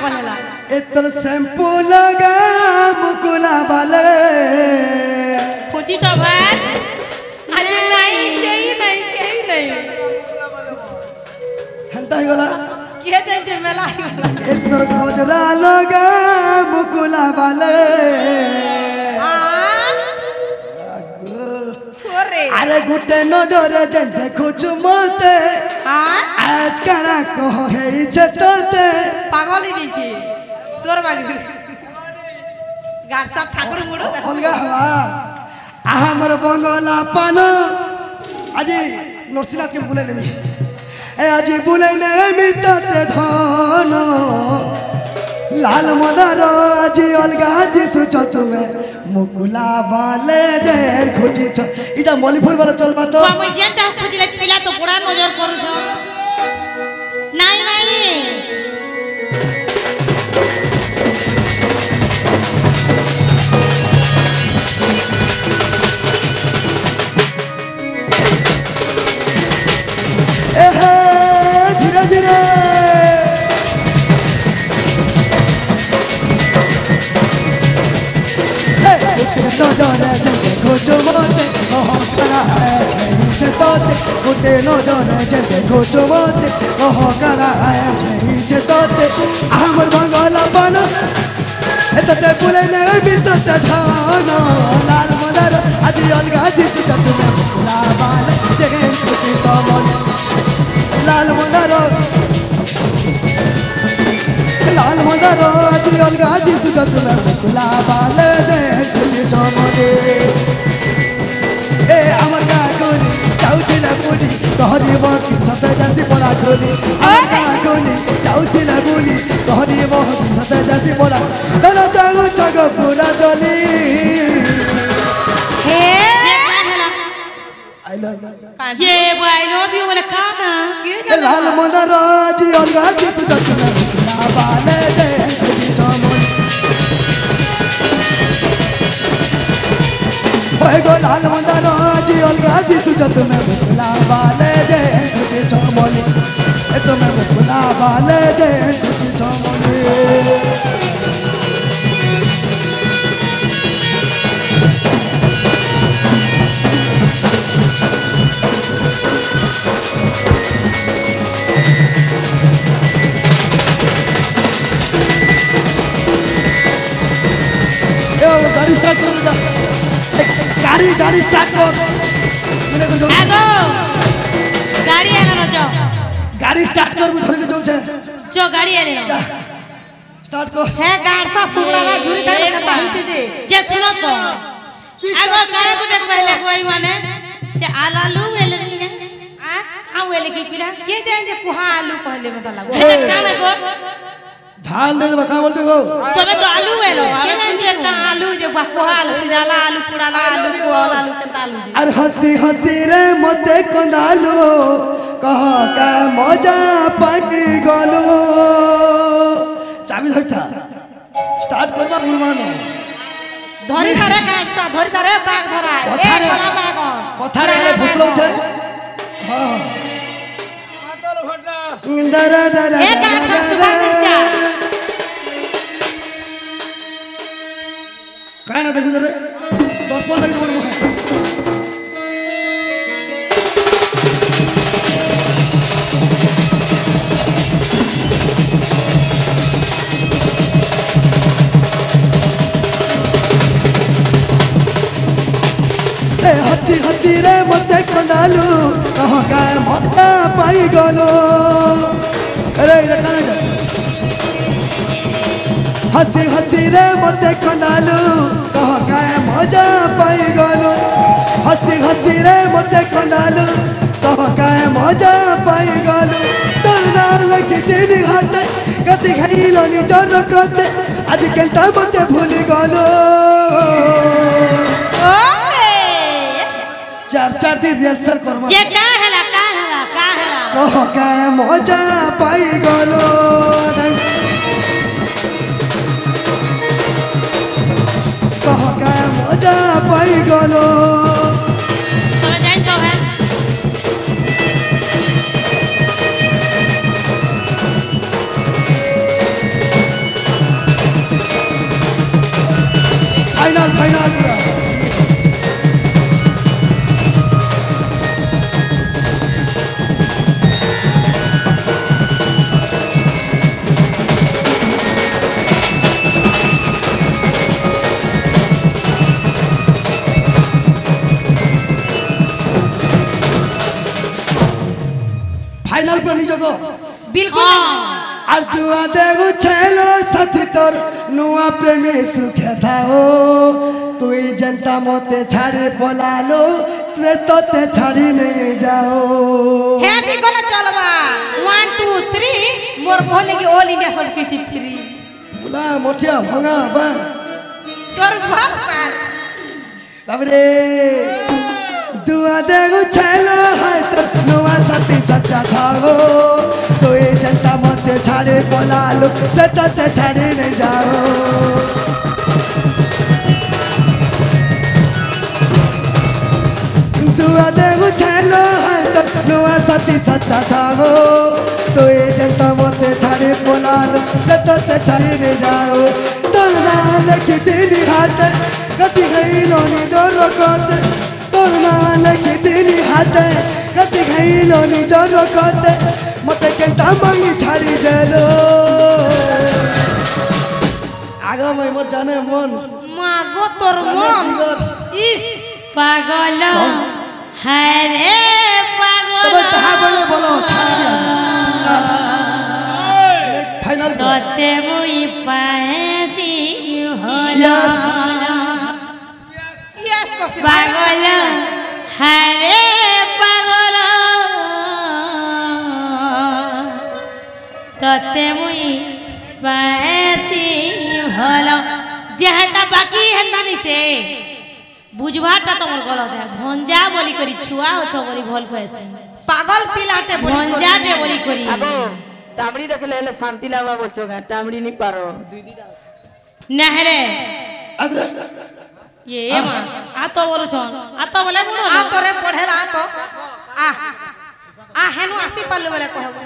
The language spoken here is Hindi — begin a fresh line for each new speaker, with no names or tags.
कोलेला
इतना शैम्पू लगा मुकुला वाले
खोजी चौबान आज नहीं
हंता ही गला
किए जे मेला
इतना गजरा लगा मुकुला वाले अरे गुटे नजरे जन देखो चुमते आज करा कहो है इज्जतते
पागल ही छी तोर बागी गार सब ठाकुर मुड़ो
अलगा हवा हमर बंगला पानो আজি নরসিনাথকে বলে নেবি এ আজি বলে নেবি ততে ধন লাল মদার আজি অলগা দিছুছ তুমি মুকুলা বালে যে খুঁজিছ এটা মলিফুল বলে চলবা তো
আমি যেটা খুঁজিলে পিলা তো বড় নজর করছ নাই নাই
धीरे धीरे नजरे जंदे खोजो मोते करा है तोते गुटे नजरे जंदे खोजो मोते करा है तोते हमर बंगला बना एतते बुले ने बिसत धान लाल मदर आज अलगा दिस जत में मुकुला बाल जगे खुची चमन लाल मदर आज अलगा दिस जत में मुकुला बाल जगे खुची चमन ए अमर का कोली जाउतिला बोली तोहरी बाकी सते जैसी बोला कोली अमर का कोली जाउतिला बोली तोहरी बाकी सते जैसी बोला दोनों चागो चागो पूरा चली
हे
आई लव
ये आई लव यू वाला खाना
लाल मदर आज अलगा दिस जत में मुकुला बाल जगे खुची चमन गो लाल मंदार आज अलगा दिस जत में मुकुला बाले जे खुची चमन ए तो में मुकुला बाले जे खुची चमन गाड़ी स्टार्ट कर गाड़ी स्टार्ट कर मेरे को जो
आगो गाड़ी आला न जो
गाड़ी स्टार्ट कर धर के जो
जो गाड़ी आले
जा स्टार्ट कर
हे गार सब फुगड़ा ला झुरी तक कता होती जे
सुनो तो आगो कारे को देख पहले कोई माने से आलू वेले ने आ वेले की पिरा
के जे कुहा आलू पहले बता लागो
खाना को
झाल दे बता बोलते हो
तबे तो आलू वेलो
के का आलू जे कुहा आलू सिजाला आलू पुड़ाला आलू कुआला आलू के तालू जे
अरे हंसी हंसी रे मते कंदालू कह का मजा पाकी गलो चाबी धरता स्टार्ट करबा बुलवानो
धरी धरे काटछा धरी धरे बाग धरा ए भला बाग
कथा रे घुसलो छे हां इंदरा दरा
ए काटछा सुबह मिर्चा
काय ना देखू रे दर्पण लगे बोल हसी हसी रे मते कंदालू कह का मजा पाई गलो अरे रे खाना जा हसी हसी रे मते कंदालू कह का मजा पाई गलो हसी हसी रे मते कंदालू कह का मजा पाई गलो तोर नार लगी तेरी हाथ गति खैलो निजर कते आज केंता मते भूली गलो चार दिन रिहर्सल करबो
जे का हला
कह का मजा पाई गलो कह का मजा पाई गलो
तोरा जान छौ है
बिल्कुल
আর দুয়া দেগু ছেল সাথী তোর নুয়া প্রেমে সুখে থাও তুই জনতা মতে ছাড়ে পলালো তোতে ছাড়ি নিয়ে যাও
হ্যাঁ ঠিক গলা চলবা 1 2 3 মোর বলে কি অল ইন্ডিয়া সব কিছু ফ্রি
বুলা মঠিয়া ভাঙা বা
তোর বাপ পার
বাবরে দুয়া দেগু ছেল হয় তোর নুয়া সাথী সচ্চা থাও তুই জনতা মতে ছাড়ে পলালো তোতে ছাড়ি নিয়ে যাও दुआ देगु छेलो है तो नुआ साथी सच्चा थागो तो ये जनता मते छाड़े पोलालो से तोते छाड़ी ने जाओ तोर नाल कितनी हाथ गति गई लोनी जोर रोकोते तोर नाल कितनी हाथ गति गई लोनी जोर रोकोते मते केंता मांगी छाड़ी देलो आगा मैं मोर जाने मन
मागो तोर मन इस
पागल हरे पागल
तब चाहा बोले बोलो छाड़ी दिया फाइनल
तोते मुई पाएसी
यस
यस
पागल हरे पागल तोते मुई पाएसी हलो जेहटा बाकी हेंदानी से बुझवाटा तमर गलत है भंजा बोली करी छुआ छ बोली भल पैसे
पागल पिलाटे बोली
भंजाटे बोली करी
আগো টামড়ি দেখলে হলে শান্তি লাগবা বলছো গা টামড়ি নি পারো
नहरे
अदर
ये मां आ तो बोलो छन आ तो बोले बोलो
आ तोरे पढ़ेला तो आ हेनु आसी पालो बोले कहबो